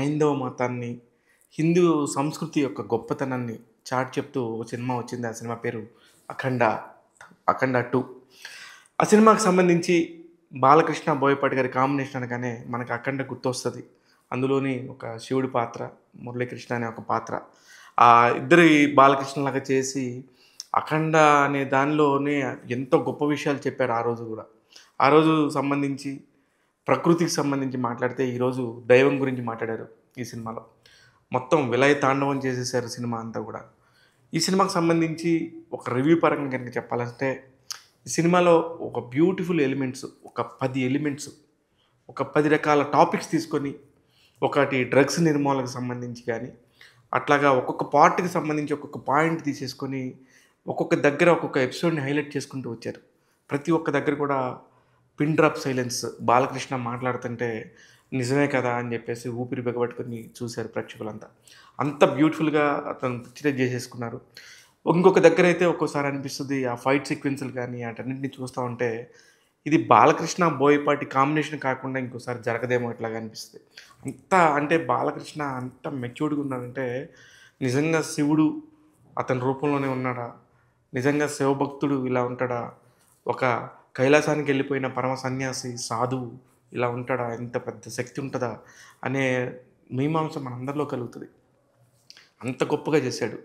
హైందవ మతాన్ని, హిందూ సంస్కృతి యొక్క గొప్పతనాన్ని చాటి చెప్తూ ఓ సినిమా వచ్చింది. ఆ సినిమా పేరు 'అఖండ'. 'అఖండ 2'. ఆ సినిమాకి సంబంధించి బాలకృష్ణ, బోయపాటి గారి కాంబినేషన్ అనగానే మనకు 'అఖండ' గుర్తొస్తది. అందులోని ఒక శివుడి పాత్ర, మురళీకృష్ణ అనే ఒక పాత్ర. ఇద్దరి బాలకృష్ణలాగా చేసి 'అఖండ' అనే దానిలోనే ఎంతో గొప్ప విషయాలు చెప్పారు ఆ రోజు గూడా. ఆ రోజు సంబంధించి ప్రకృతికి సంబంధించి మాట్లాడితే, ఈరోజు దైవం గురించి మాట్లాడారు ఈ సినిమాలో. మొత్తం విలయ తాండవం చేసేసారు సినిమా అంతా గూడా. ఈ సినిమాకి సంబంధించి ఒక రివ్యూ పరంగా గనుక చెప్పాలంటే, ఈ సినిమాలో ఒక బ్యూటిఫుల్ ఎలిమెంట్స్, ఒక 10 ఎలిమెంట్స్, ఒక 10 రకాల టాపిక్స్ తీసుకొని, ఒకటి డ్రగ్స్ నిర్మూలనకు సంబంధించి గానీ, అట్లాగా ఒక్కొక్క పార్ట్‌కి సంబంధించి ఒక్కొక్క పాయింట్ తీసేసుకొని, ఒక్కొక్క దగ్గర ఒక్కొక్క ఎపిసోడ్‌ని హైలైట్ చేసుకుంటూ వచ్చారు. ప్రతి ఒక్క దగ్గర కూడా పిన్ డ్రాప్ సైలెన్స్ బాలకృష్ణ మాట్లాడుతుంటే, నిజమే కదా! అని జెప్పేసి ఊపిరి బిగబట్టుకొని చూసారు ప్రేక్షకులంతా. అంత బ్యూటిఫుల్‌గా అతను పిక్చరైజ్ జేసేసుకున్నారు. ఇంకొక దగ్గరైతే ఒక్కోసారి అనిపిస్తది, ఆ ఫైట్ సీక్వెన్స్‌లు గానీ, ఆటన్నిటిని చూస్తా ఉంటే, ఇది బాలకృష్ణ, బోయపాటి కాంబినేషన్ కాకుండా ఇంకోసారి జరగదేమో ఇట్లాగా అనిపిస్తది. అంత అంటే బాలకృష్ణ అంత మెచ్యూర్డ్‌గా ఉన్నాడంటే, నిజంగా శివుడు అతని రూపంలోనే ఉన్నాడా? నిజంగా శివభక్తుడు ఇలా ఉంటాడా? ఒక కైలాసానికెళ్ళిపోయిన పరమ సన్యాసి, సాధువు ఇలా ఉంటాడా? ఇంత పెద్ద శక్తి ఉంటదా? అనే మీమాంస మనందరిలో కలుగుతది. అంత గొప్పగా చేశాడు.